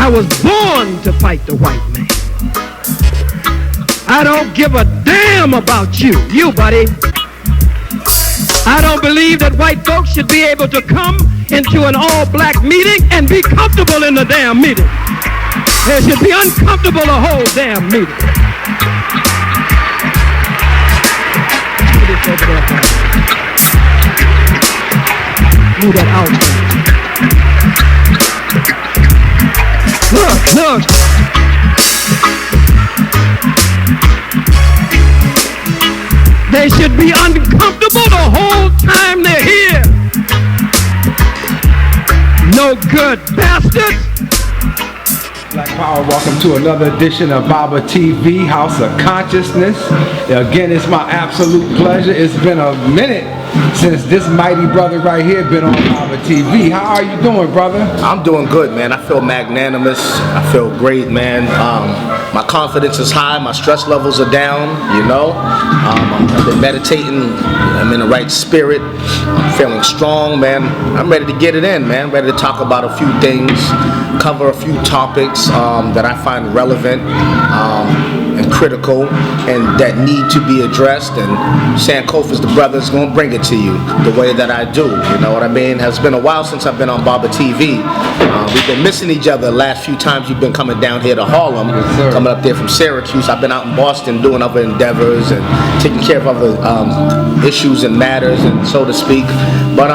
I was born to fight the white man. I don't give a damn about you, buddy. I don't believe that white folks should be able to come into an all-black meeting and be comfortable in the damn meeting. They should be uncomfortable the whole damn meeting. Move that out. Look. They should be uncomfortable the whole time they're here. No good bastards. Black Power, welcome to another edition of Baba TV, House of Consciousness. Again, it's my absolute pleasure. It's been a minute since this mighty brother right here been on Baba TV. How are you doing, brother? I'm doing good, man. I feel magnanimous. I feel great, man. My confidence is high. My stress levels are down, you know. I've been meditating. I'm in the right spirit. I'm feeling strong, man. I'm ready to get it in, man. Ready to talk about a few things, cover a few topics that I find relevant and critical and that need to be addressed. And Sankofa's the brother that's going to bring it to you the way that I do. You know what I mean? It's been a while since I've been on Baba TV. We've been missing each other the last few times you've been coming down here to Harlem. Yes, coming up there from Syracuse. I've been out in Boston doing other endeavors and taking care of other issues and matters, and so to speak. But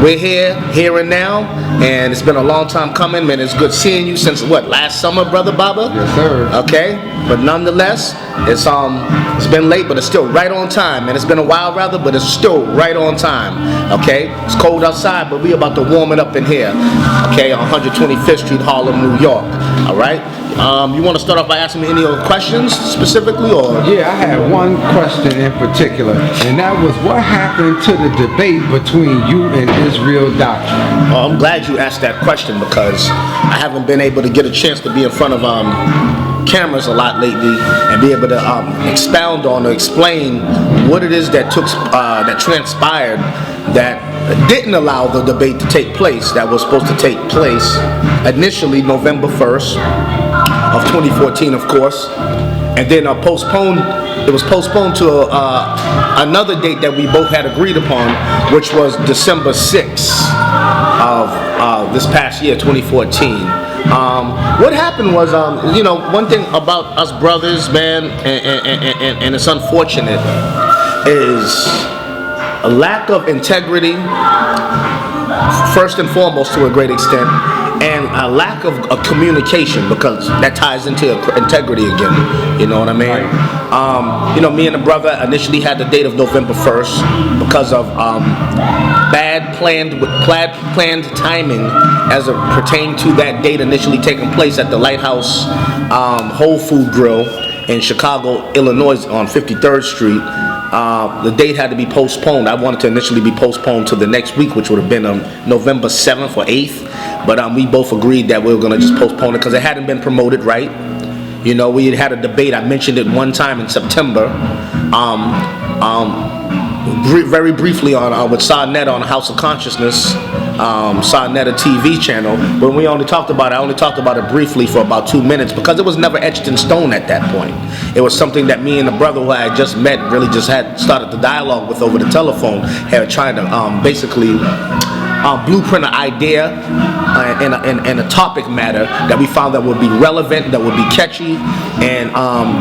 we're here and now, and it's been a long time coming, man. It's good seeing you since what, last summer, brother Baba? Yes, sir. Okay, but nonetheless, it's been late, but it's still right on time, and it's been a while rather, but it's still right on time. Okay, it's cold outside, but we about to warm it up in here. Okay, on 125th Street, Harlem, New York. All right. You want to start off by asking me any other questions specifically, or? Yeah, I had one question in particular, and that was what happened to the debate between you and Israel Doctrine? Well, I'm glad you asked that question because I haven't been able to get a chance to be in front of cameras a lot lately and be able to expound on or explain what it is that transpired that didn't allow the debate to take place that was supposed to take place initially November 1st of 2014, of course, and then postponed. It was postponed to another date that we both had agreed upon, which was December 6th of this past year, 2014. What happened was, one thing about us brothers, man, and it's unfortunate, is a lack of integrity, first and foremost, to a great extent, and a lack of communication, because that ties into integrity again. You know what I mean? Right. Me and the brother initially had the date of November 1st because of bad planned timing as it pertained to that date initially taking place at the Lighthouse Whole Food Grill in Chicago, Illinois, on 53rd Street. The date had to be postponed. I wanted to initially be postponed to the next week, which would have been November 7th or 8th. But we both agreed that we were going to just postpone it because it hadn't been promoted right. You know, we had a debate. I mentioned it one time in September. Very briefly with Sarnet on House of Consciousness, Sarnet, a TV channel. But I only talked about it briefly for about 2 minutes because it was never etched in stone at that point. It was something that me and the brother who I had just met really just had started the dialogue with over the telephone, had tried to basically blueprint an idea and a topic matter that we found that would be relevant, that would be catchy, and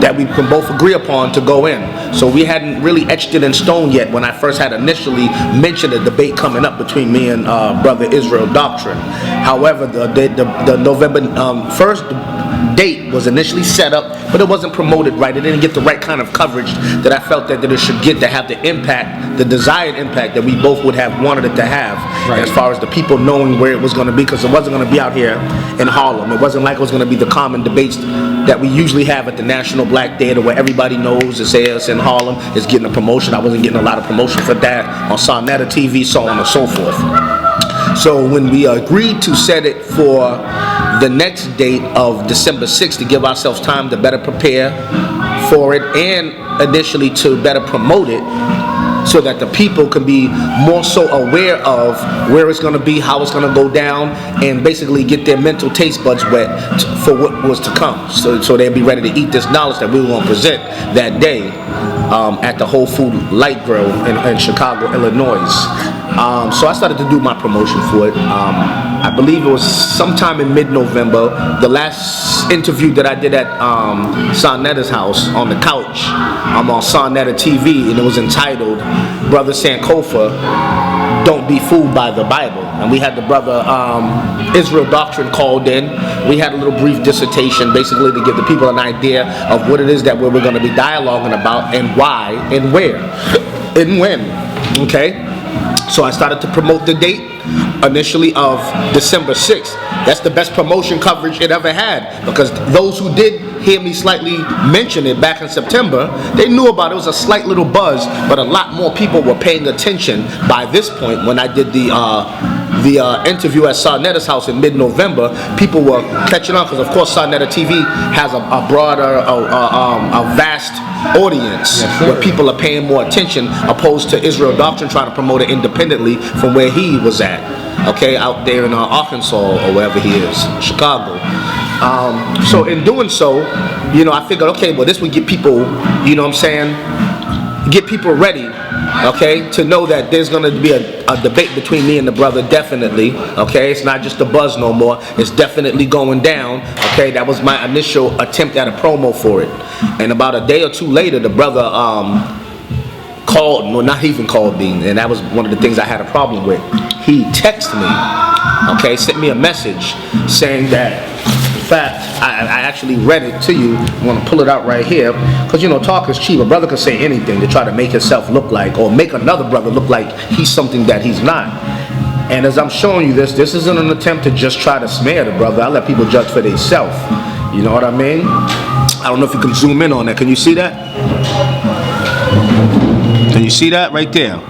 that we can both agree upon to go in. So we hadn't really etched it in stone yet when I first had initially mentioned a debate coming up between me and brother Israel Doctrine. However, the November 1st date was initially set up, but it wasn't promoted right. It didn't get the right kind of coverage that I felt that it should get to have the impact, the desired impact that we both would have wanted it to have, right, as far as the people knowing where it was going to be, because it wasn't going to be out here in Harlem. It wasn't like it was going to be the common debates that we usually have at the National Black Theater where everybody knows it's in Harlem, it's getting a promotion. I wasn't getting a lot of promotion for that on Sarnetta TV, so on and so forth. So when we agreed to set it for the next date of December 6th to give ourselves time to better prepare for it and initially to better promote it, so that the people can be more so aware of where it's going to be, how it's going to go down, and basically get their mental taste buds wet for what was to come. So they'll be ready to eat this knowledge that we were going to present that day at the Whole Food Light Grill in Chicago, Illinois. So I started to do my promotion for it. I believe it was sometime in mid-November. The last interview that I did at Sonetta's house on the couch, I'm on Sonetta TV, and it was entitled Brother Sankofa, Don't Be Fooled by the Bible. And we had the brother Israel Doctrine called in. We had a little brief dissertation basically to give the people an idea of what it is that we were going to be dialoguing about, and why, and where, and when. Okay? So I started to promote the date initially of December 6th. That's the best promotion coverage it ever had, because those who did hear me slightly mention it back in September, they knew about it. It was a slight little buzz, but a lot more people were paying attention by this point. When I did the interview at Sonetta's house in mid-November, people were catching on, because of course Sonetta TV has a broader, a vast audience, where people are paying more attention, opposed to Israel Doctrine trying to promote it independently from where he was at, okay, out there in Arkansas or wherever he is, Chicago. So in doing so, you know, I figured, okay, well, this would get people, you know what I'm saying, get people ready, okay, to know that there's going to be a debate between me and the brother, definitely, okay. It's not just a buzz no more, it's definitely going down, okay. That was my initial attempt at a promo for it. And about a day or two later, the brother called, no, not even called me, and that was one of the things I had a problem with. He texted me, okay, sent me a message saying that, in fact, I actually read it to you. I want to pull it out right here, because, you know, talk is cheap. A brother can say anything to try to make himself look like, or make another brother look like he's something that he's not. And as I'm showing you this isn't an attempt to just try to smear the brother. I let people judge for themselves. You know what I mean? I don't know if you can zoom in on that. Can you see that? Can you see that right there?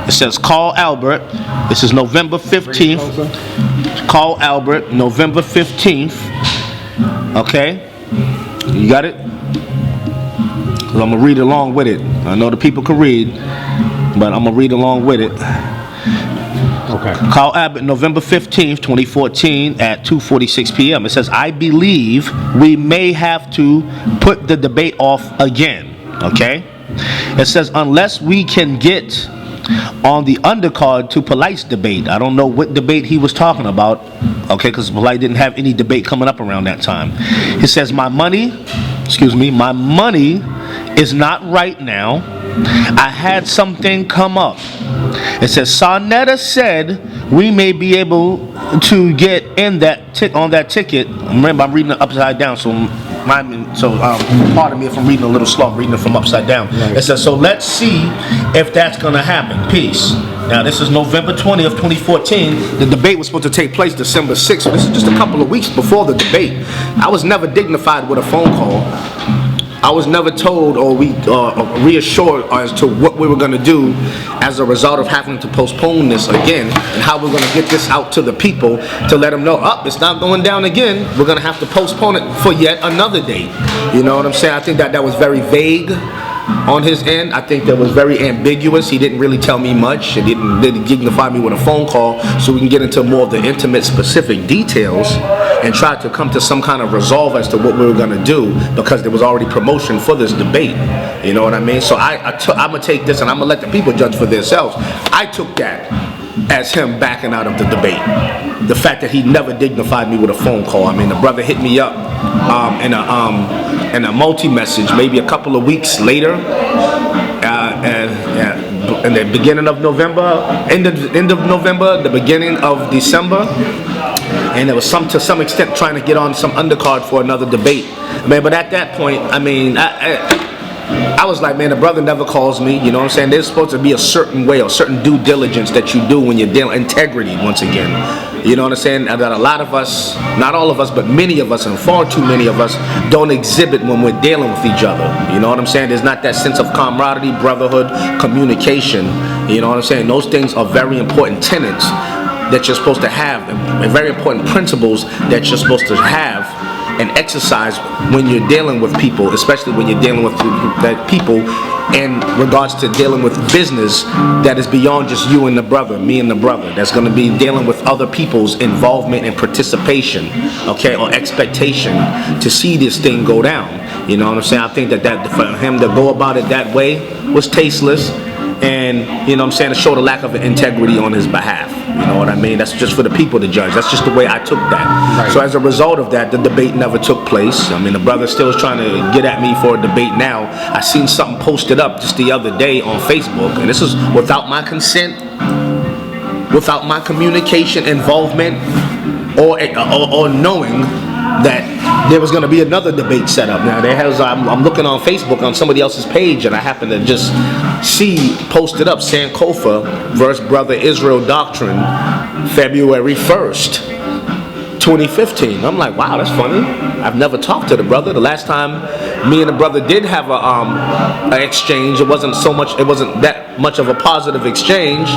It says, call Albert. This is November 15th. Call Albert, November 15th. Okay? You got it? Because I'm going to read along with it. I know the people can read, but I'm going to read along with it. Okay. Call Abbott, November 15th, 2014 at 2:46 p.m. It says, I believe we may have to put the debate off again. Okay? It says, unless we can get on the undercard to Polite's debate. I don't know what debate he was talking about, okay, because Polite didn't have any debate coming up around that time. He says, my money is not right now. I had something come up. It says, Sonetta said we may be able to get in that on that ticket. Remember, I'm reading it upside down, so pardon me if I'm reading a little slow. I'm reading it from upside down. Right. It says, so let's see if that's going to happen. Peace. Now, this is November 20th, 2014. The debate was supposed to take place December 6th, so this is just a couple of weeks before the debate. I was never dignified with a phone call. I was never told or reassured as to what we were going to do as a result of having to postpone this again, and how we're going to get this out to the people to let them know, it's not going down again. We're going to have to postpone it for yet another date. You know what I'm saying? I think that was very vague on his end. I think that was very ambiguous. He didn't really tell me much. He didn't really dignify me with a phone call so we can get into more of the intimate, specific details and try to come to some kind of resolve as to what we were going to do, because there was already promotion for this debate. You know what I mean? So I'm going to take this and I'm going to let the people judge for themselves. I took that as him backing out of the debate. The fact that he never dignified me with a phone call. I mean, the brother hit me up in a multi-message maybe a couple of weeks later, in the beginning of November, end of November, the beginning of December, and it was to some extent trying to get on some undercard for another debate. But at that point, I mean, I was like, man, the brother never calls me. You know what I'm saying? There's supposed to be a certain way or certain due diligence that you do when you're dealing integrity once again. You know what I'm saying? That a lot of us, not all of us, but many of us, and far too many of us, don't exhibit when we're dealing with each other. You know what I'm saying? There's not that sense of camaraderie, brotherhood, communication. You know what I'm saying? Those things are very important tenets that you're supposed to have, and very important principles that you're supposed to have and exercise when you're dealing with people, especially when you're dealing with people in regards to dealing with business that is beyond just you and the brother, me and the brother. That's going to be dealing with other people's involvement and participation, okay, or expectation to see this thing go down. You know what I'm saying? I think that for him to go about it that way was tasteless, and you know what I'm saying, to show the lack of integrity on his behalf. You know what I mean? That's just for the people to judge. That's just the way I took that. Right. So as a result of that, the debate never took place. I mean, the brother still is trying to get at me for a debate now. I seen something posted up just the other day on Facebook, and this is without my consent, without my communication, involvement, or knowing that there was going to be another debate set up. Now I'm looking on Facebook on somebody else's page, and I happen to just see posted up Sankofa versus Brother Israel Doctrine, February 1st, 2015. I'm like, wow, that's funny. I've never talked to the brother. The last time me and the brother did have an exchange, it wasn't that much of a positive exchange.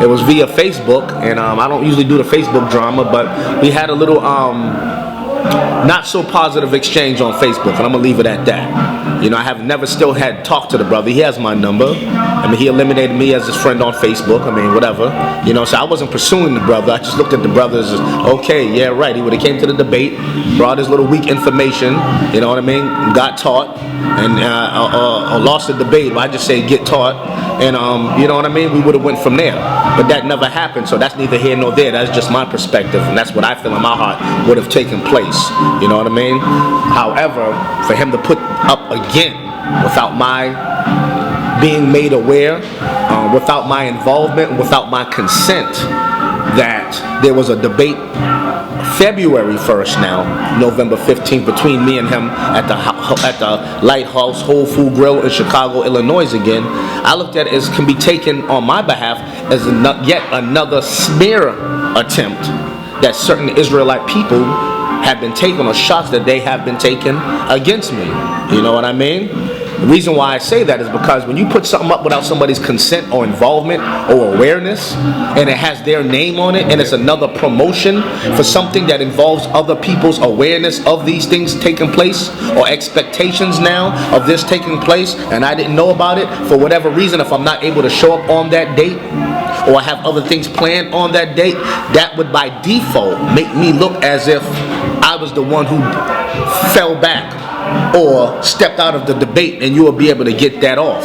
It was via Facebook, and I don't usually do the Facebook drama, but we had a little not so positive exchange on Facebook, and I'm gonna leave it at that. You know, I have never still had talked to the brother. He has my number. I mean, he eliminated me as his friend on Facebook. I mean, whatever. You know, so I wasn't pursuing the brother. I just looked at the brother as, okay, yeah, right. He would have came to the debate, brought his little weak information, you know what I mean, got taught, and or lost the debate. Well, I just say get taught, and you know what I mean, we would have went from there. But that never happened, so that's neither here nor there. That's just my perspective, and that's what I feel in my heart would have taken place. You know what I mean? However, for him to put up again without my being made aware, without my involvement, without my consent, that there was a debate February 1st now, November 15th, between me and him at the Lighthouse Whole Food Grill in Chicago, Illinois again. I looked at it as can be taken on my behalf as yet another smear attempt that certain Israelite people have been taking, or shots that they have been taken against me. You know what I mean? The reason why I say that is because when you put something up without somebody's consent or involvement or awareness, and it has their name on it, and it's another promotion for something that involves other people's awareness of these things taking place, or expectations now of this taking place, and I didn't know about it for whatever reason, if I'm not able to show up on that date, or I have other things planned on that date, that would by default make me look as if I was the one who fell back or stepped out of the debate, and you will be able to get that off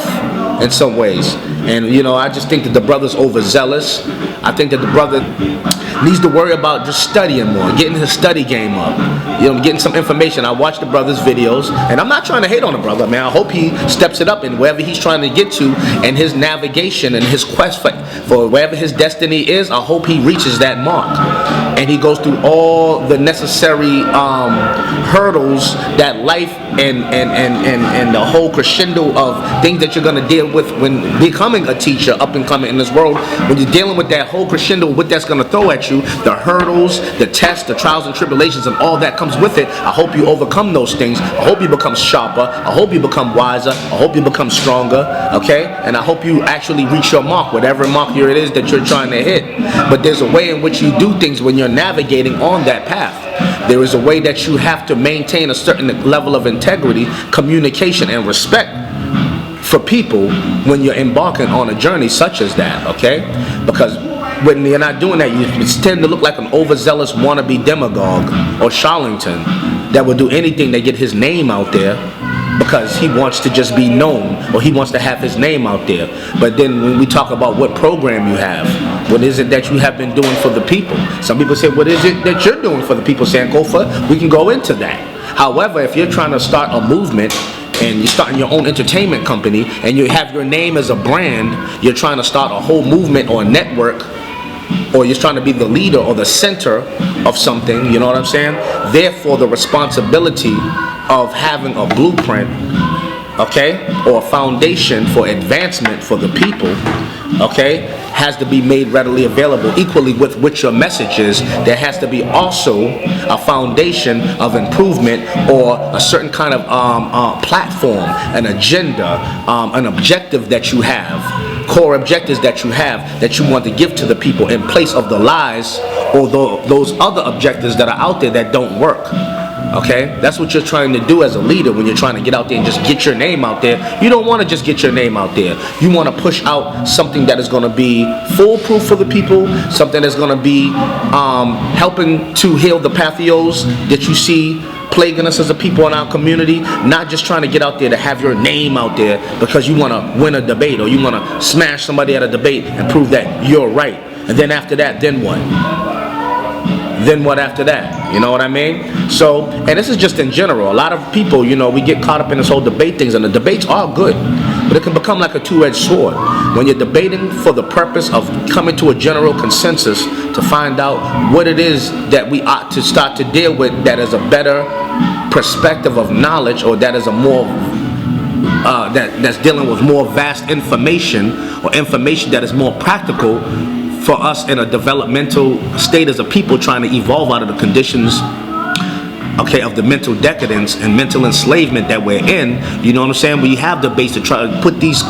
in some ways. And you know, I just think that the brother's overzealous. I think that the brother needs to worry about just studying more, getting his study game up, you know, getting some information. I watch the brother's videos, and I'm not trying to hate on the brother, man. I hope he steps it up in wherever he's trying to get to, and his navigation and his quest for wherever his destiny is. I hope he reaches that mark, and he goes through all the necessary hurdles that life and the whole crescendo of things that you're going to deal with when becoming a teacher, up and coming in this world. When you're dealing with that whole crescendo, what that's going to throw at you, the hurdles, the tests, the trials and tribulations, and all that comes with it. I hope you overcome those things. I hope you become sharper. I hope you become wiser. I hope you become stronger. Okay? And I hope you actually reach your mark, whatever mark it is that you're trying to hit. But there's a way in which you do things when you're navigating on that path. There is a way that you have to maintain a certain level of integrity, communication, and respect for people when you're embarking on a journey such as that, okay? Because when you're not doing that, you tend to look like an overzealous wannabe demagogue or charlatan that will do anything to get his name out there because he wants to just be known, or he wants to have his name out there. But then when we talk about what program you have, what is it that you have been doing for the people? Some people say, what is it that you're doing for the people, Sankofa? We can go into that. However, if you're trying to start a movement, and you're starting your own entertainment company, and you have your name as a brand, you're trying to start a whole movement or a network, or you're trying to be the leader or the center of something, you know what I'm saying? Therefore, the responsibility of having a blueprint, okay, or a foundation for advancement for the people, okay, has to be made readily available. Equally with which your message is, there has to be also a foundation of improvement, or a certain kind of platform, an agenda, an objective that you have, core objectives that you want to give to the people in place of the lies or those other objectives that are out there that don't work. Okay, that's what you're trying to do as a leader when you're trying to get out there and just get your name out there. You don't want to just get your name out there. You want to push out something that is going to be foolproof for the people, something that's going to be helping to heal the pathios that you see plaguing us as a people in our community, not just trying to get out there to have your name out there because you want to win a debate or you want to smash somebody at a debate and prove that you're right. And then after that, then what? Then what after that? You know what I mean? So, and this is just in general. A lot of people, you know, we get caught up in this whole debate things, and the debates are good, but it can become like a two-edged sword. When you're debating for the purpose of coming to a general consensus to find out what it is that we ought to start to deal with that is a better perspective of knowledge, or that is a more that's dealing with more vast information, or information that is more practical for us in a developmental state as a people trying to evolve out of the conditions, okay, of the mental decadence and mental enslavement that we're in. You know what I'm saying? We have debates to try to put these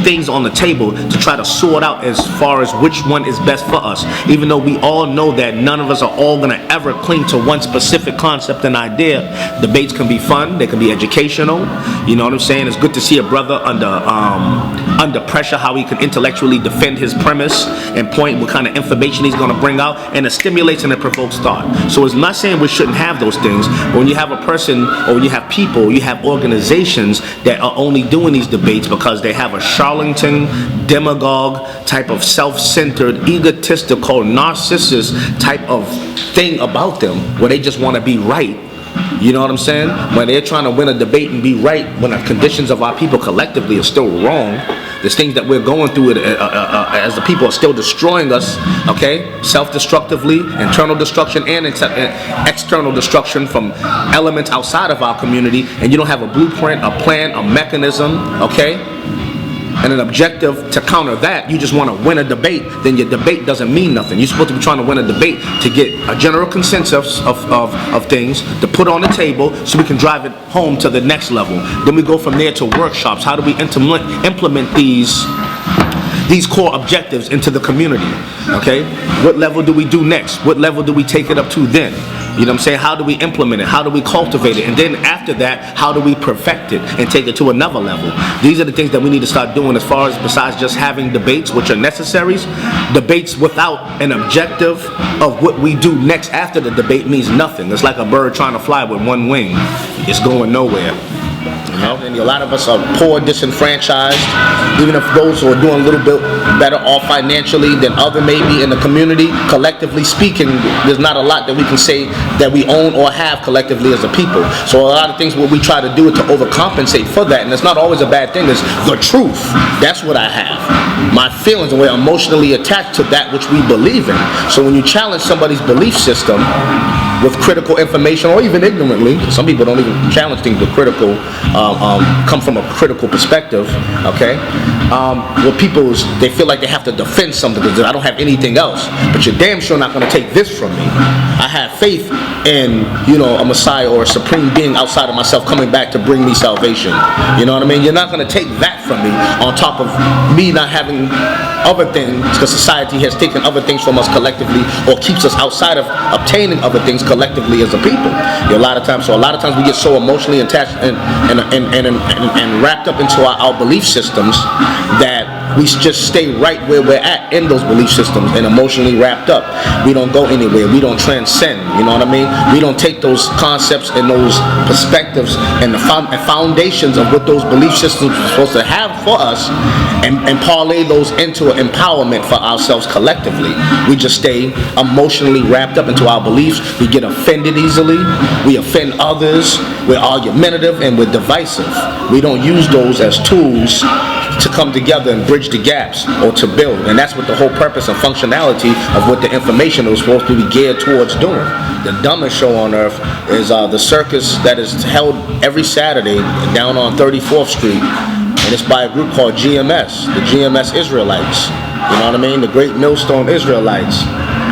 things on the table to try to sort out as far as which one is best for us, even though we all know that none of us are all going to ever cling to one specific concept and idea. Debates can be fun, they can be educational. You know what I'm saying? It's good to see a brother under pressure, how he can intellectually defend his premise and point what kind of information he's going to bring out, and it stimulates and it provokes thought. So it's not saying we shouldn't have those things, but when you have a person, or when you have people, you have organizations that are only doing these debates because they have a charlatan, demagogue type of self-centered, egotistical, narcissist type of thing about them, where they just want to be right. You know what I'm saying? When they're trying to win a debate and be right, when the conditions of our people collectively are still wrong, there's things that we're going through as the people are still destroying us, okay? Self-destructively, internal destruction and external destruction from elements outside of our community, and you don't have a blueprint, a plan, a mechanism, okay? And an objective to counter that. You just want to win a debate, then your debate doesn't mean nothing. You're supposed to be trying to win a debate to get a general consensus of things to put on the table so we can drive it home to the next level. Then we go from there to workshops. How do we implement these core objectives into the community? Okay? What level do we do next? What level do we take it up to then? You know what I'm saying? How do we implement it? How do we cultivate it? And then after that, how do we perfect it and take it to another level? These are the things that we need to start doing, as far as besides just having debates, which are necessaries. Debates without an objective of what we do next after the debate means nothing. It's like a bird trying to fly with one wing. It's going nowhere. You know, and a lot of us are poor, disenfranchised. Even if those who are doing a little bit better off financially than other maybe in the community, collectively speaking, there's not a lot that we can say that we own or have collectively as a people. So a lot of things what we try to do is to overcompensate for that, and it's not always a bad thing. It's the truth. That's what I have. My feelings, and we're emotionally attached to that which we believe in. So when you challenge somebody's belief system with critical information, or even ignorantly, some people don't even challenge things with critical, come from a critical perspective, okay? Where people, they feel like they have to defend something because I don't have anything else, but you're damn sure not going to take this from me. I have faith in, you know, a Messiah or a supreme being outside of myself coming back to bring me salvation. You know what I mean? You're not going to take that from me on top of me not having other things, because society has taken other things from us collectively, or keeps us outside of obtaining other things collectively as a people. A lot of times we get so emotionally attached and wrapped up into our belief systems that we just stay right where we're at in those belief systems and emotionally wrapped up. We don't go anywhere. We don't transcend. You know what I mean? We don't take those concepts and those perspectives and the foundations of what those belief systems are supposed to have for us and parlay those into an empowerment for ourselves collectively. We just stay emotionally wrapped up into our beliefs. We get offended easily. We offend others. We're argumentative and we're divisive. We don't use those as tools to come together and bridge the gaps or to build. And that's what the whole purpose and functionality of what the information was supposed to be geared towards doing. The dumbest show on earth is the circus that is held every Saturday down on 34th Street. And it's by a group called GMS, the GMS Israelites. You know what I mean? The Great Millstone Israelites.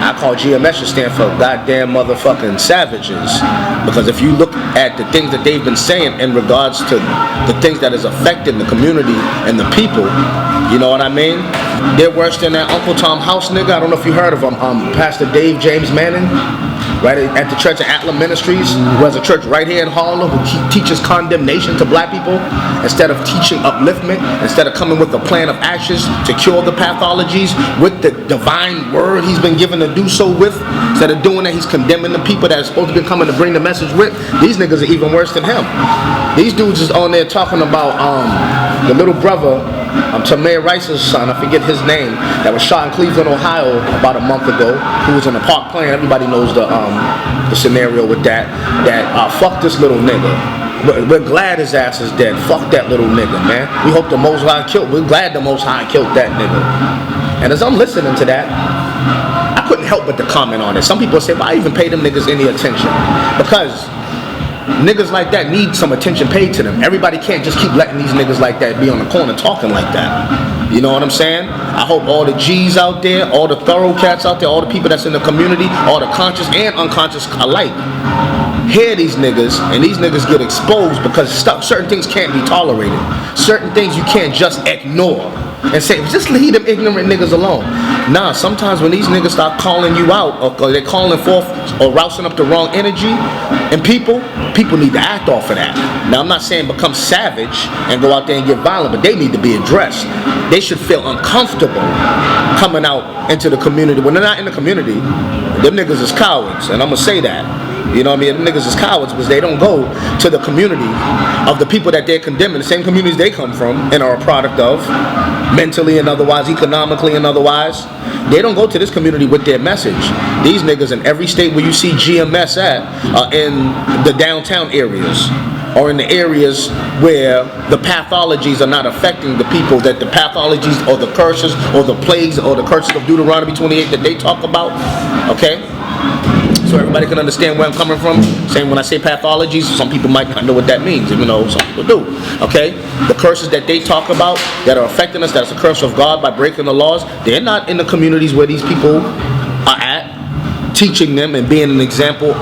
I call GMS to stand for goddamn motherfucking savages. Because if you look at the things that they've been saying in regards to the things that is affecting the community and the people, you know what I mean? They're worse than that Uncle Tom House nigga. I don't know if you heard of him, Pastor Dave James Manning. right at the Church of Atla Ministries, who has a church right here in Harlem, who teaches condemnation to black people instead of teaching upliftment, instead of coming with a plan of actions to cure the pathologies with the divine word he's been given to do so with. Instead of doing that, he's condemning the people that are supposed to be coming to bring the message with. These niggas are even worse than him. These dudes is on there talking about the little brother, Tamir Rice's son, I forget his name, that was shot in Cleveland, Ohio about a month ago, who was in the park playing. Everybody knows the scenario with that. Fuck this little nigga. We're glad his ass is dead. Fuck that little nigga, man. We hope the Most High killed. We're glad the Most High killed that nigga. And as I'm listening to that, I couldn't help but to comment on it. Some people say, why even pay them niggas any attention? Because niggas like that need some attention paid to them. Everybody can't just keep letting these niggas like that be on the corner talking like that. You know what I'm saying? I hope all the G's out there, all the thorough cats out there, all the people that's in the community, all the conscious and unconscious alike, hear these niggas, and these niggas get exposed because certain things can't be tolerated. Certain things you can't just ignore and say, just leave them ignorant niggas alone. Nah, sometimes when these niggas start calling you out, or they're calling forth or rousing up the wrong energy in people need to act off of that. Now, I'm not saying become savage and go out there and get violent, but they need to be addressed. They should feel uncomfortable coming out into the community. When they're not in the community, them niggas is cowards, and I'm gonna say that. You know what I mean? Them niggas is cowards because they don't go to the community of the people that they're condemning, the same communities they come from and are a product of, mentally and otherwise, economically and otherwise. They don't go to this community with their message. These niggas in every state where you see GMS at are in the downtown areas, or in the areas where the pathologies are not affecting the people, that the pathologies or the curses or the plagues or the curses of Deuteronomy 28 that they talk about, okay? So everybody can understand where I'm coming from. Same when I say pathologies, some people might not know what that means, even though some people do. Okay? The curses that they talk about that are affecting us, that's a curse of God by breaking the laws, they're not in the communities where these people are at, teaching them and being an example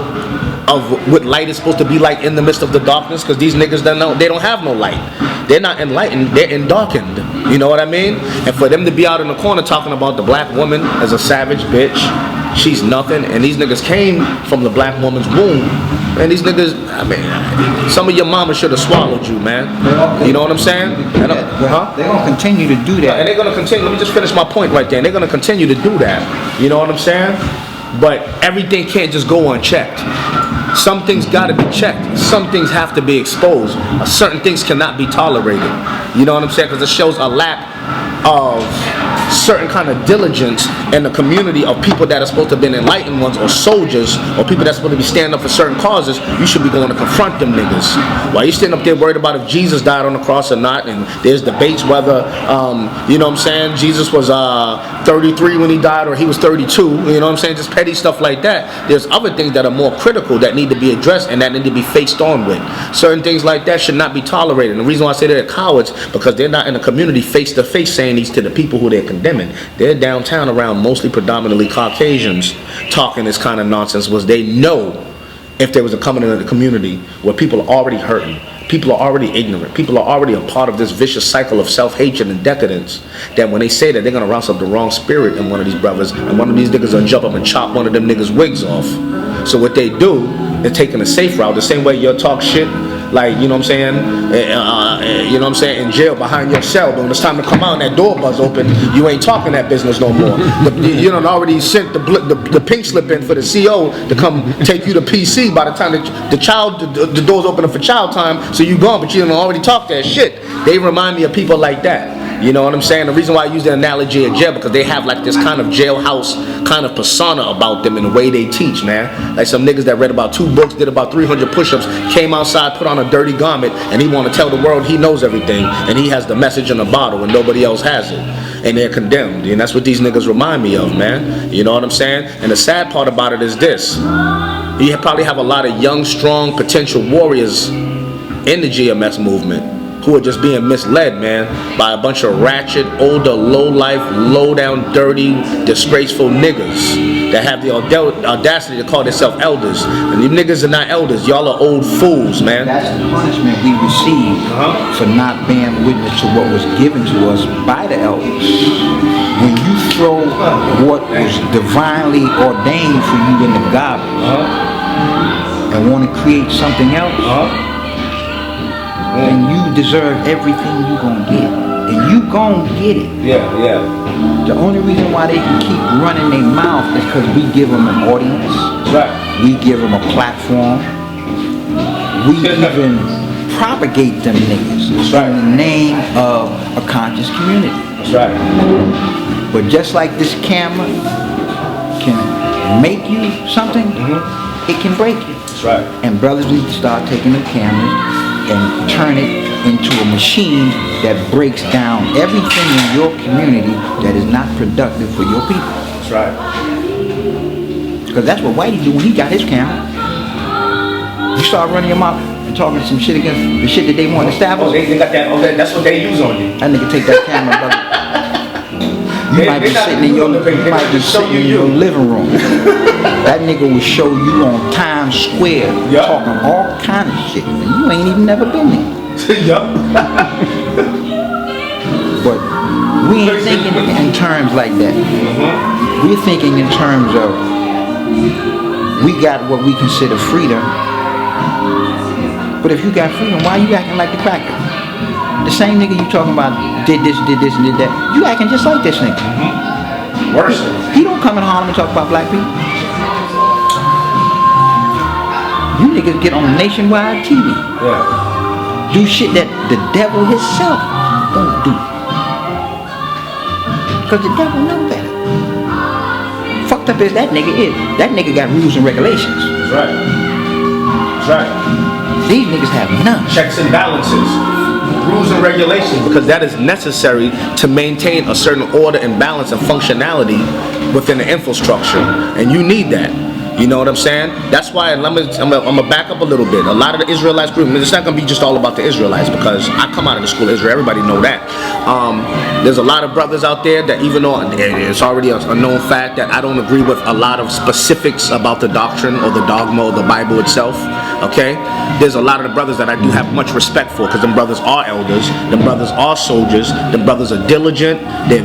of what light is supposed to be like in the midst of the darkness, because these niggas don't know, they don't have no light. They're not enlightened, they're endarkened. You know what I mean? And for them to be out in the corner talking about the black woman as a savage bitch, she's nothing, and these niggas came from the black woman's womb. And these niggas, I mean, some of your mama should have swallowed you, man. You know what I'm saying? They're gonna continue to do that. And they're gonna continue. Let me just finish my point right there. And they're gonna continue to do that. You know what I'm saying? But everything can't just go unchecked. Some things gotta be checked. Some things have to be exposed. Certain things cannot be tolerated. You know what I'm saying? Because it shows a lack of certain kind of diligence in the community of people that are supposed to have been enlightened ones, or soldiers, or people that's supposed to be standing up for certain causes. You should be going to confront them niggas. While you standing up there worried about if Jesus died on the cross or not, and there's debates whether, you know what I'm saying, Jesus was 33 when he died, or he was 32, you know what I'm saying, just petty stuff like that. There's other things that are more critical that need to be addressed and that need to be faced on with. Certain things like that should not be tolerated. And the reason why I say they're cowards, because they're not in the community face to face saying these to the people who they're condemning. They're downtown around mostly predominantly Caucasians talking this kind of nonsense, was they know if there was a coming into the community where people are already hurting, people are already ignorant, people are already a part of this vicious cycle of self-hatred and decadence, that when they say that, they're going to rouse up the wrong spirit in one of these brothers, and one of these niggas will jump up and chop one of them niggas' wigs off. So what they do, they're taking a safe route, the same way you'll talk shit, like, you know what I'm saying, you know what I'm saying, in jail behind your cell, but when it's time to come out and that door buzz open, you ain't talking that business no more. You done already sent the pink slip in for the CO to come take you to PC by the time the door's opening for child time, so you gone, but you done already talked that shit. They remind me of people like that. You know what I'm saying? The reason why I use the analogy of jail, because they have like this kind of jailhouse kind of persona about them in the way they teach, man. Like some niggas that read about 2 books, did about 300 push-ups, came outside, put on a dirty garment, and he want to tell the world he knows everything, and he has the message in a bottle, and nobody else has it. And they're condemned. And that's what these niggas remind me of, man. You know what I'm saying? And the sad part about it is this. You probably have a lot of young, strong, potential warriors in the GMS movement who are just being misled, man, by a bunch of ratchet, older, low-life, low-down, dirty, disgraceful niggas that have the audacity to call themselves elders. And these niggas are not elders. Y'all are old fools, man. That's the punishment we received for not bearing witness to what was given to us by the elders. When you throw what was divinely ordained for you in the garbage and want to create something else, then you deserve everything you gonna get. And you gonna get it. Yeah. The only reason why they can keep running their mouth is because we give them an audience. Right. We give them a platform. We even propagate them niggas in the name of a conscious community. That's right. But just like this camera can make you something, it can break you. That's right. And brothers need to start taking the cameras and turn it into a machine that breaks down everything in your community that is not productive for your people. That's right. Because that's what Whitey do when he got his camera. You start running your mouth and talking some shit against the shit that they want to establish. Oh, they got that. Oh, that's what they use on you. That nigga take that camera, brother. You might be sitting in your living room. That nigga will show you on Times Square talking all kind of shit, and you ain't even never been there. But we ain't thinking in terms like that. We're thinking in terms of we got what we consider freedom. But if you got freedom, why you acting like the cracker? The same nigga you talking about did this, and did that. You acting just like this nigga. Worse. He don't come in Harlem and talk about black people. You niggas get on nationwide TV. Yeah. Do shit that the devil himself don't do. Because the devil know better. Fucked up as that nigga is. That nigga got rules and regulations. That's right. That's right. These niggas have none. Checks and balances. Rules and regulations, because that is necessary to maintain a certain order and balance and functionality within the infrastructure. And you need that. You know what I'm saying? That's why I'm gonna back up a little bit. A lot of the Israelites group, it's not gonna be just all about the Israelites, because I come out of the school of Israel, everybody know that. There's a lot of brothers out there that, even though it's already a known fact that I don't agree with a lot of specifics about the doctrine or the dogma or the Bible itself, okay? There's a lot of the brothers that I do have much respect for, because them brothers are elders, them brothers are soldiers, them brothers are diligent, they're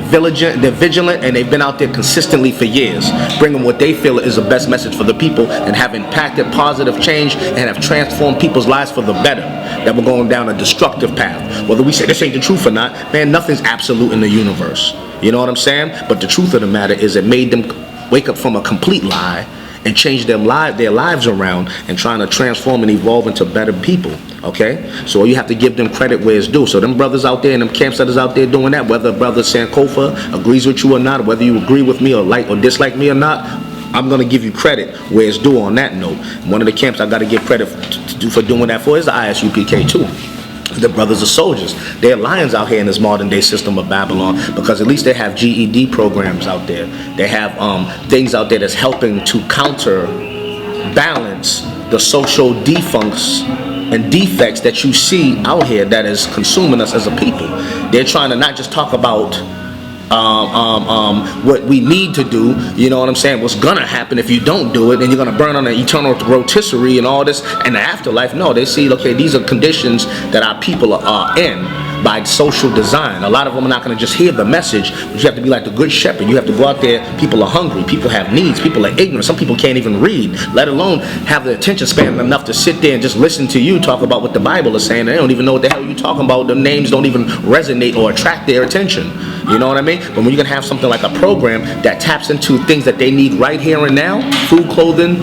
vigilant, and they've been out there consistently for years, bringing what they feel is the best message for the people, and have impacted positive change and have transformed people's lives for the better, that we're going down a destructive path. Whether we say this ain't the truth or not, man, nothing's absolute in the universe. You know what I'm saying? But the truth of the matter is it made them wake up from a complete lie and change their lives around and trying to transform and evolve into better people. Okay? So you have to give them credit where it's due. So them brothers out there and them campsetters out there doing that, whether brother Sankofa agrees with you or not, whether you agree with me or like or dislike me or not, I'm going to give you credit where it's due on that note. One of the camps I got to give credit for doing that for is the ISUPK too. The brothers are soldiers. They're lions out here in this modern day system of Babylon, because at least they have GED programs out there. They have things out there that's helping to counterbalance the social defuncts and defects that you see out here that is consuming us as a people. They're trying to not just talk about what we need to do, you know what I'm saying, what's gonna happen if you don't do it, and you're gonna burn on an eternal rotisserie and all this and the afterlife. No, they see, okay, these are conditions that our people are in by social design. A lot of them are not going to just hear the message, but you have to be like the good shepherd. You have to go out there. People are hungry, people have needs, people are ignorant, some people can't even read, let alone have the attention span enough to sit there and just listen to you talk about what the Bible is saying. They don't even know what the hell you're talking about. The names don't even resonate or attract their attention. You know what I mean? But when you're going to have something like a program that taps into things that they need right here and now, food, clothing,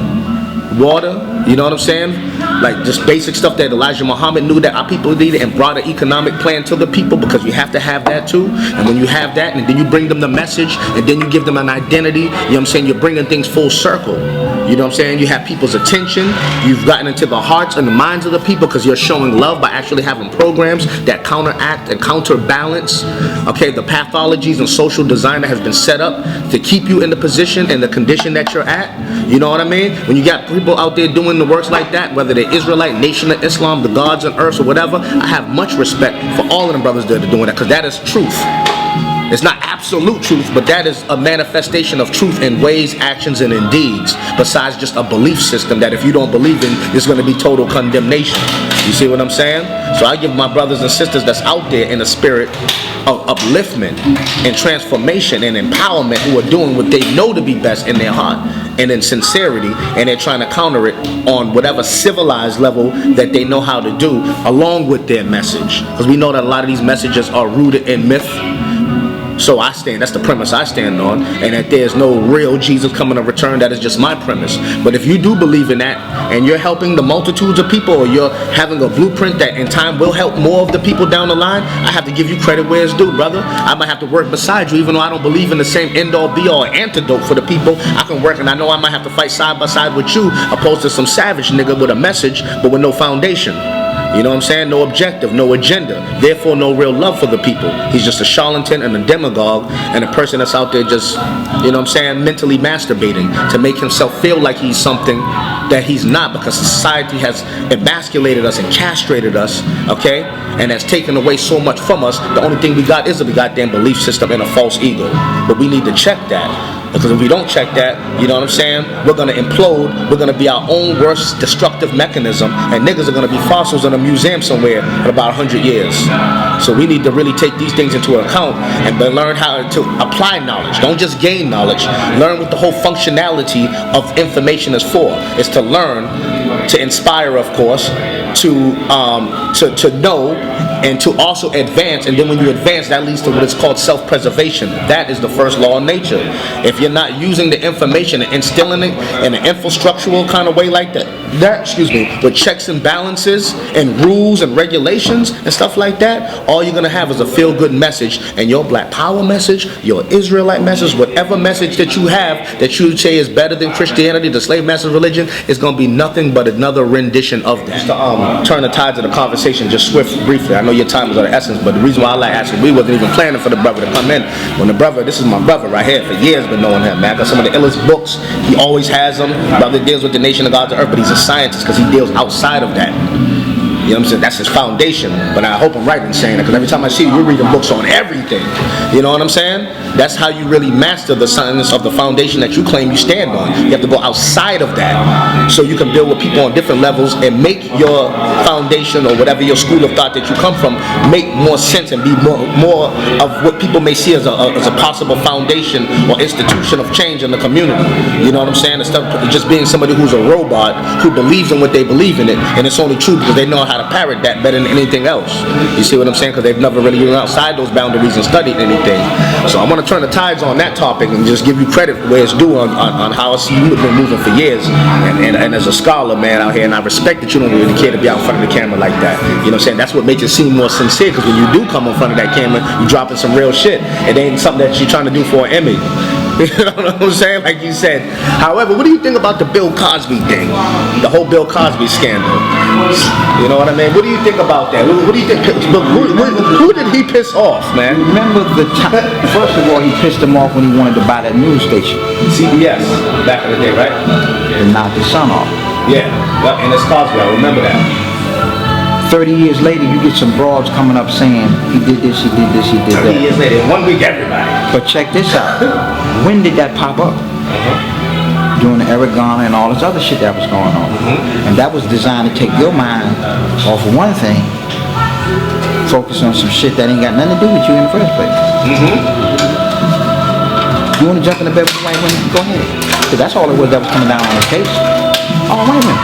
water, you know what I'm saying? Like just basic stuff that Elijah Muhammad knew that our people needed, and brought an economic plan to the people, because you have to have that too. And when you have that, and then you bring them the message, and then you give them an identity, you know what I'm saying? You're bringing things full circle. You know what I'm saying? You have people's attention. You've gotten into the hearts and the minds of the people, because you're showing love by actually having programs that counteract and counterbalance, okay, the pathologies and social design that has been set up to keep you in the position and the condition that you're at. You know what I mean? When you got people out there doing the works like that, whether they're Israelite, Nation of Islam, the gods on earth, or whatever, I have much respect for all of them brothers that are doing that, because that is truth. It's not absolute truth, but that is a manifestation of truth in ways, actions, and in deeds, besides just a belief system that if you don't believe in, there's going to be total condemnation. You see what I'm saying? So I give my brothers and sisters that's out there in a spirit of upliftment and transformation and empowerment, who are doing what they know to be best in their heart and in sincerity, and they're trying to counter it on whatever civilized level that they know how to do, along with their message. Because we know that a lot of these messages are rooted in myth. So that's the premise I stand on, and that there's no real Jesus coming to return. That is just my premise. But if you do believe in that, and you're helping the multitudes of people, or you're having a blueprint that in time will help more of the people down the line, I have to give you credit where it's due, brother. I might have to work beside you, even though I don't believe in the same end-all, be-all antidote for the people. I can work, and I know I might have to fight side by side with you, opposed to some savage nigga with a message, but with no foundation. You know what I'm saying? No objective, no agenda. Therefore, no real love for the people. He's just a charlatan and a demagogue, and a person that's out there just, you know what I'm saying, mentally masturbating to make himself feel like he's something that he's not, because society has emasculated us and castrated us, okay? And has taken away so much from us. The only thing we got is a goddamn belief system and a false ego. But we need to check that. Because if we don't check that, you know what I'm saying, we're going to implode. We're going to be our own worst destructive mechanism, and niggas are going to be fossils in a museum somewhere in about 100 years. So we need to really take these things into account and learn how to apply knowledge. Don't just gain knowledge. Learn what the whole functionality of information is for. It's to learn, to inspire, of course, to know, and to also advance. And then when you advance, that leads to what is called self-preservation. That is the first law of nature. If you're not using the information and instilling it in an infrastructural kind of way like that, with checks and balances and rules and regulations and stuff like that, all you're going to have is a feel-good message, and your black power message, your Israelite message, whatever message that you have that you say is better than Christianity, the slave master religion, is going to be nothing but another rendition of that. Just to turn the tides of the conversation just briefly. I know your time was of the essence, but the reason why I like asking, we wasn't even planning for the brother to come in. When the brother, this is my brother right here, for years been knowing him, man. Got some of the illest books. He always has them. Brother deals with the nation of God's earth, but he's a scientist because he deals outside of that. You know what I'm saying? That's his foundation. But I hope I'm right in saying that, because every time I see you, you're reading books on everything. You know what I'm saying? That's how you really master the science of the foundation that you claim you stand on. You have to go outside of that, so you can build with people on different levels and make your foundation, or whatever your school of thought that you come from, make more sense and be more of what people may see as a possible foundation or institution of change in the community. You know what I'm saying? Instead of just being somebody who's a robot who believes in what they believe in it, and it's only true because they know how to parrot that better than anything else. You see what I'm saying? Because they've never really been outside those boundaries and studied anything. So I want to turn the tides on that topic and just give you credit where it's due on how I see you have been moving for years, and as a scholar, man, out here, and I respect that you don't really care to be out in front of the camera like that. You know what I'm saying? That's what makes it seem more sincere, because when you do come in front of that camera, you're dropping some real shit. It ain't something that you're trying to do for an image. You know what I'm saying? Like you said. However, what do you think about the Bill Cosby thing? The whole Bill Cosby scandal. You know what I mean? What do you think about that? What do you think? Who did he piss off, man? Remember the time? First of all, he pissed him off when he wanted to buy that news station. CBS, back in the day, right? And knocked his son off. Yeah, and it's Cosby. I remember that. 30 years later, you get some broads coming up saying, he did this, he did this, he did that. 30 years later, in 1 week, everybody. But check this out. When did that pop up? During the Aragon and all this other shit that was going on. And that was designed to take your mind off of one thing, focus on some shit that ain't got nothing to do with you in the first place. You want to jump in the bed with the white women? Go ahead. Because that's all it was that was coming down on the case. All white women.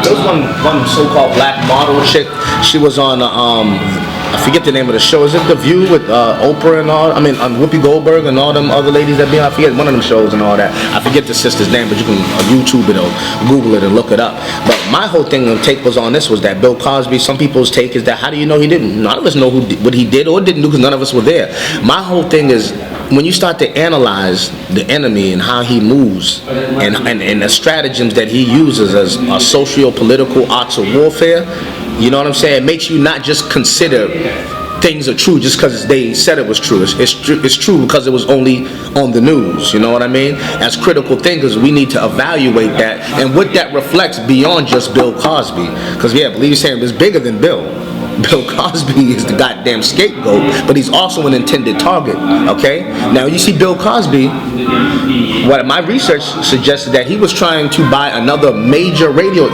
There was one so-called black model chick. She was on I forget the name of the show. Is it The View with Oprah and all? I mean, Whoopi Goldberg and all them other ladies that be on. I forget one of them shows and all that. I forget the sister's name, but you can YouTube it or Google it and look it up. But my whole thing and take was on this was that Bill Cosby. Some people's take is that how do you know he didn't? None of us know what he did or didn't do, because none of us were there. My whole thing is, when you start to analyze the enemy and how he moves and the stratagems that he uses as a socio-political arts of warfare, you know what I'm saying? It makes you not just consider things are true just because they said it was true. It's true because it was only on the news. You know what I mean? As critical thinkers, we need to evaluate that and what that reflects beyond just Bill Cosby. Because, yeah, I believe you're saying it's bigger than Bill. Bill Cosby is the goddamn scapegoat, but he's also an intended target, okay? Now, you see Bill Cosby, what my research suggested that he was trying to buy another major radio,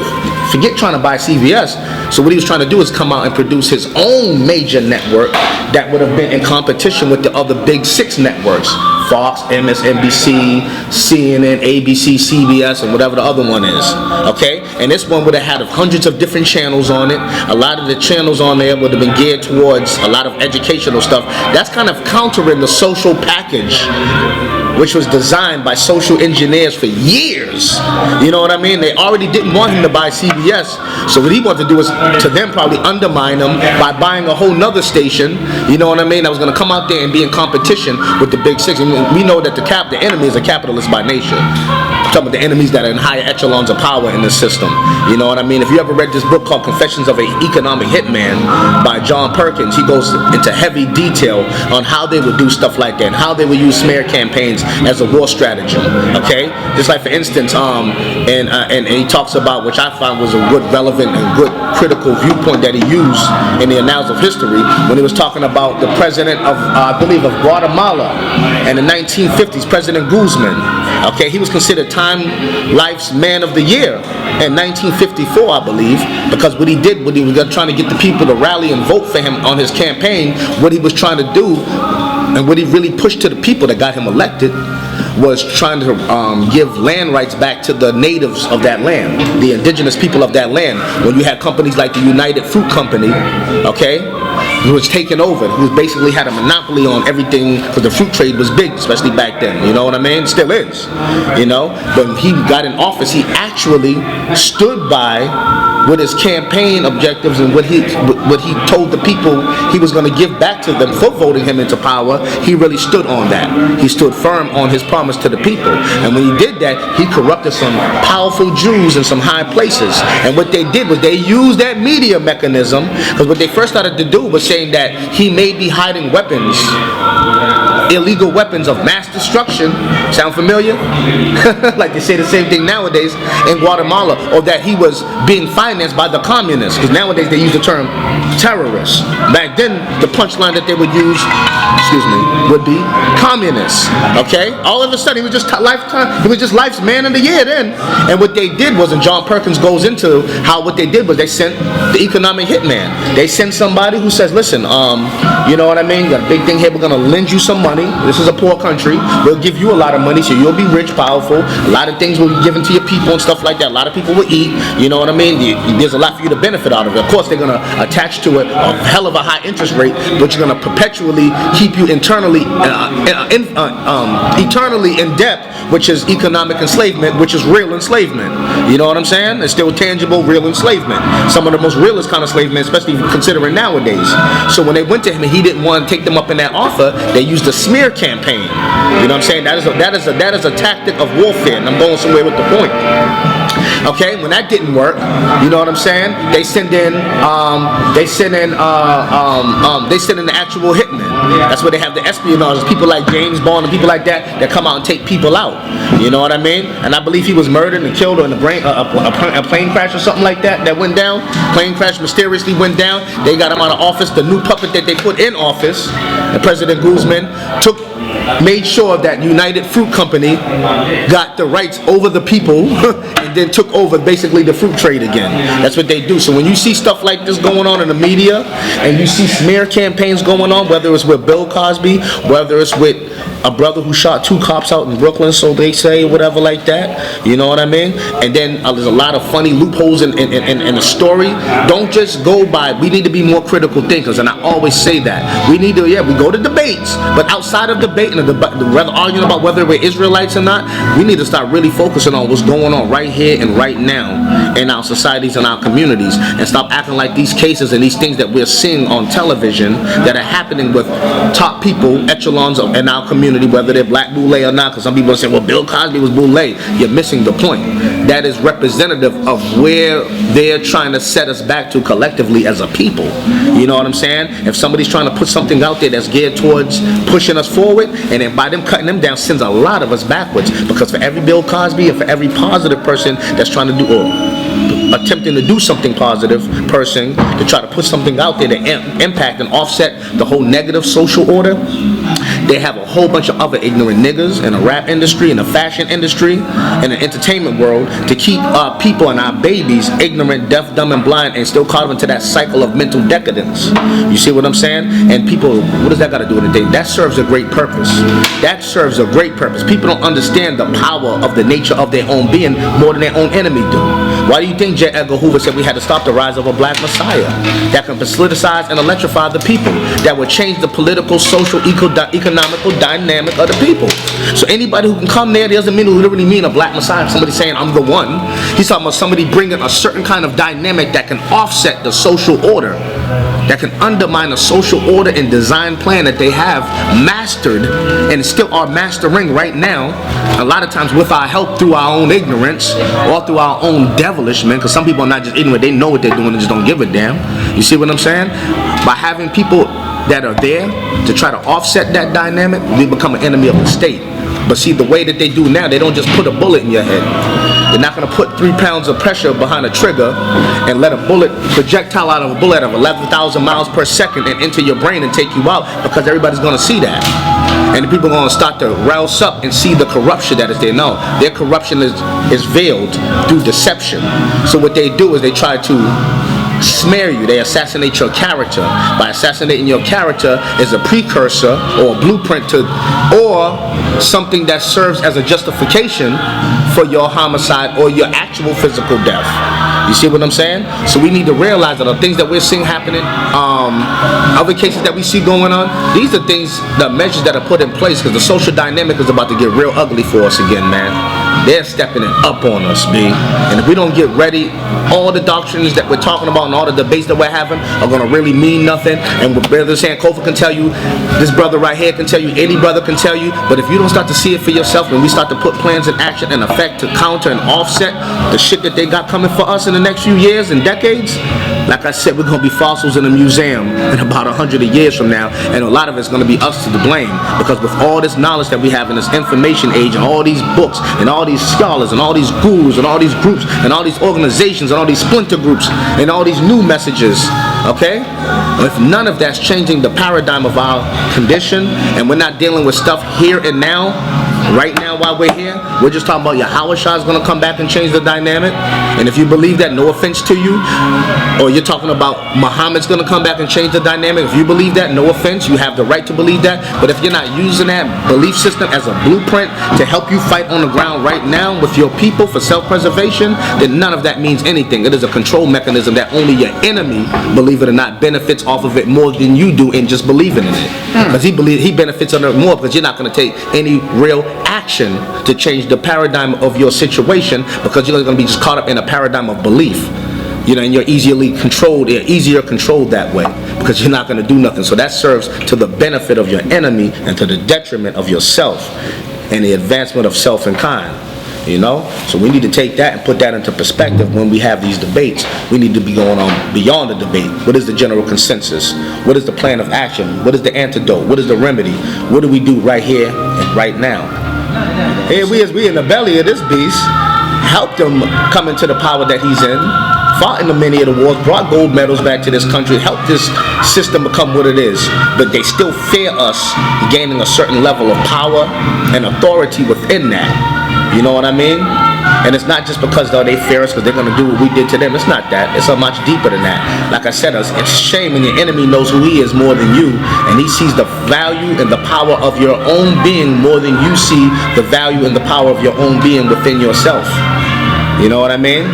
forget trying to buy CBS, so what he was trying to do is come out and produce his own major network that would have been in competition with the other big 6 networks, Fox, MSNBC, CNN, ABC, CBS, and whatever the other one is, okay? And this one would have had hundreds of different channels on it. A lot of the channels on there would have been geared towards a lot of educational stuff. That's kind of countering the social package, which was designed by social engineers for years. You know what I mean? They already didn't want him to buy CBS, so what he wanted to do was, to them, probably undermine him by buying a whole nother station, you know what I mean, that was going to come out there and be in competition with the big 6. And we know that the enemy is a capitalist by nature. I'm talking about the enemies that are in higher echelons of power in this system. You know what I mean? If you ever read this book called Confessions of an Economic Hitman by John Perkins, he goes into heavy detail on how they would do stuff like that and how they would use smear campaigns as a war strategy. Okay? Just like, for instance, and he talks about, which I found was a good, relevant, and good critical viewpoint that he used in the annals of history, when he was talking about the president of, I believe, of Guatemala in the 1950s, President Guzman. Okay, he was considered Time Life's Man of the Year in 1954, I believe, because what he did, when he was trying to get the people to rally and vote for him on his campaign, what he was trying to do, and what he really pushed to the people that got him elected, was trying to give land rights back to the natives of that land, the indigenous people of that land. When you had companies like the United Fruit Company, okay, who was taken over, who basically had a monopoly on everything, because the fruit trade was big, especially back then, you know what I mean? Still is, you know? But when he got in office, he actually stood by with his campaign objectives and what he told the people he was going to give back to them for voting him into power. He really stood on that. He stood firm on his promise to the people. And when he did that, he corrupted some powerful Jews in some high places. And what they did was they used that media mechanism, because what they first started to do was saying that he may be hiding weapons, illegal weapons of mass destruction. Sound familiar? Like they say the same thing nowadays in Guatemala, or that he was being financed by the communists, because nowadays they use the term terrorist. Back then, the punchline that they would use, would be communists. Okay? All of a sudden, he was just life's Man of the Year then. And what they did was, and John Perkins goes into how what they did was they sent the economic hitman. They sent somebody who says, listen, you know what I mean? Got a big thing here. We're gonna lend you some money. This is a poor country. We'll give you a lot of money, so you'll be rich, powerful. A lot of things will be given to your people and stuff like that. A lot of people will eat. You know what I mean? There's a lot for you to benefit out of it. Of course, they're gonna attach to it a hell of a high interest rate, but you're gonna perpetually keep you eternally in debt, which is economic enslavement, which is real enslavement. You know what I'm saying? It's still tangible, real enslavement. Some of the most realest kind of enslavement, especially considering nowadays. So when they went to him and he didn't want to take them up in that offer, they used a smear campaign. You know what I'm saying? That is a tactic of warfare, and I'm going somewhere with the point. Okay, when that didn't work, you know what I'm saying? They send in the actual hitmen. That's where they have the espionage, people like James Bond and people like that come out and take people out. You know what I mean? And I believe he was murdered and killed in a plane crash or something like that went down. Plane crash mysteriously went down. They got him out of office. The new puppet that they put in office, the President Guzman, made sure that United Fruit Company got the rights over the people and then took over basically the fruit trade again. That's what they do. So when you see stuff like this going on in the media, and you see smear campaigns going on, whether it's with Bill Cosby, whether it's with a brother who shot 2 cops out in Brooklyn, so they say, whatever like that, you know what I mean? And then there's a lot of funny loopholes in the story. Don't just go by, we need to be more critical thinkers, and I always say that. We need to, we go to debates, but outside of debate and rather arguing about whether we're Israelites or not, we need to start really focusing on what's going on right here and right now in our societies and our communities, and stop acting like these cases and these things that we're seeing on television that are happening with top people, echelons in our community, whether they're black boule or not, because some people say, well, Bill Cosby was boule. You're missing the point. That is representative of where they're trying to set us back to collectively as a people. You know what I'm saying? If somebody's trying to put something out there that's geared towards pushing us forward, and then by them cutting them down sends a lot of us backwards, because for every Bill Cosby and for every positive person that's trying to do, attempting to do something positive person, to try to put something out there to impact and offset the whole negative social order, they have a whole bunch of other ignorant niggas in the rap industry, in the fashion industry, in the entertainment world to keep our people and our babies ignorant, deaf, dumb, and blind, and still caught up into that cycle of mental decadence. You see what I'm saying? And people, what does that got to do with anything? That serves a great purpose. That serves a great purpose. People don't understand the power of the nature of their own being more than their own enemy do. Why do you think J. Edgar Hoover said we had to stop the rise of a black messiah that can politicize and electrify the people, that would change the political, social, economical dynamic of the people? So anybody who can come there doesn't literally mean a black messiah. Somebody saying I'm the one. He's talking about somebody bringing a certain kind of dynamic that can offset the social order, that can undermine the social order and design plan that they have mastered and still are mastering right now, a lot of times with our help through our own ignorance or through our own devilishment, because some people are not just ignorant, they know what they're doing and just don't give a damn. You see what I'm saying? By having people that are there to try to offset that dynamic, we become an enemy of the state. But see, the way that they do now, they don't just put a bullet in your head. They're not going to put 3 pounds of pressure behind a trigger and let a projectile out of a bullet of 11,000 miles per second and into your brain and take you out, because everybody's going to see that. And the people are going to start to rouse up and see the corruption that is there. No, their corruption is veiled through deception. So what they do is they try to smear you. They assassinate your character. By assassinating your character is a precursor or a blueprint to, or something that serves as a justification for your homicide or your actual physical death. You see what I'm saying? So we need to realize that the things that we're seeing happening, other cases that we see going on, these are things, the measures that are put in place, because the social dynamic is about to get real ugly for us again, man. They're stepping it up on us, B. And if we don't get ready, all the doctrines that we're talking about and all the debates that we're having are going to really mean nothing. And what Brother Sankofa can tell you, this brother right here can tell you, any brother can tell you. But if you don't start to see it for yourself, and we start to put plans in action and effect to counter and offset the shit that they got coming for us in the next few years and decades, like I said, we're going to be fossils in a museum in about 100 years from now, and a lot of it's going to be us to the blame, because with all this knowledge that we have in this information age and all these books and all these scholars and all these gurus and all these groups and all these organizations and all these splinter groups and all these new messages, okay? If none of that's changing the paradigm of our condition, and we're not dealing with stuff here and now, right now while we're here, we're just talking about Yahweh Shah is going to come back and change the dynamic. And if you believe that, no offense to you, or you're talking about Muhammad's going to come back and change the dynamic, if you believe that, no offense, you have the right to believe that. But if you're not using that belief system as a blueprint to help you fight on the ground right now with your people for self-preservation, then none of that means anything. It is a control mechanism that only your enemy, believe it or not, benefits off of it more than you do in just believing in it. Because he benefits on it more, because you're not going to take any real action to change the paradigm of your situation, because you're going to be just caught up in a paradigm of belief, you know, and you're easier controlled that way, because you're not going to do nothing. So that serves to the benefit of your enemy and to the detriment of yourself and the advancement of self and kind, you know. So we need to take that and put that into perspective when we have these debates. We need to be going on beyond the debate. What is the general consensus? What is the plan of action? What is the antidote? What is the remedy? What do we do right here and right now? Here we in the belly of this beast, helped him come into the power that he's in, fought in the many of the wars, brought gold medals back to this country, helped this system become what it is. But they still fear us gaining a certain level of power and authority within that. You know what I mean? And it's not just because they fear us because they're going to do what we did to them. It's not that. It's so much deeper than that. Like I said, it's shame when your enemy knows who he is more than you, and he sees the value and the power of your own being more than you see the value and the power of your own being within yourself. You know what I mean?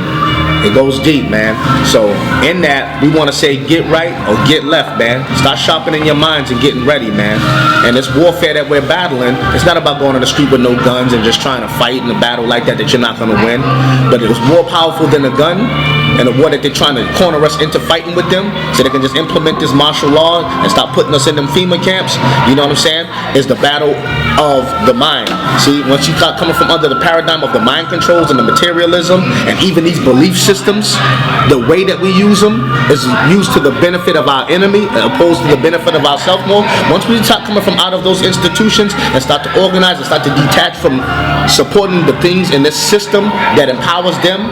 It goes deep, man. So in that, we want to say get right or get left, man. Start sharpening your minds and getting ready, man. And this warfare that we're battling, it's not about going on the street with no guns and just trying to fight in a battle like that you're not going to win. But it's more powerful than a gun, and the war that they're trying to corner us into fighting with them so they can just implement this martial law and stop putting us in them FEMA camps, you know what I'm saying, is the battle of the mind. See, once you start coming from under the paradigm of the mind controls and the materialism and even these belief systems, the way that we use them is used to the benefit of our enemy opposed to the benefit of ourselves more. Once we start coming from out of those institutions and start to organize and start to detach from supporting the things in this system that empowers them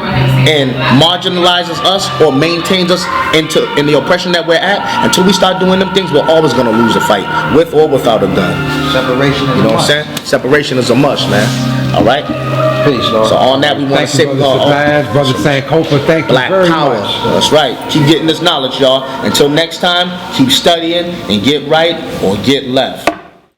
and marginalize civilizes us or maintains us in the oppression that we're at, until we start doing them things, we're always gonna lose a fight, with or without a gun. Separation is You know what I'm saying? Separation is a must, man. All right. Peace, Lord. So on that, we want to say, Brother Sankofa, thank you Black very power. much. That's right. Keep getting this knowledge, y'all. Until next time, keep studying and get right or get left.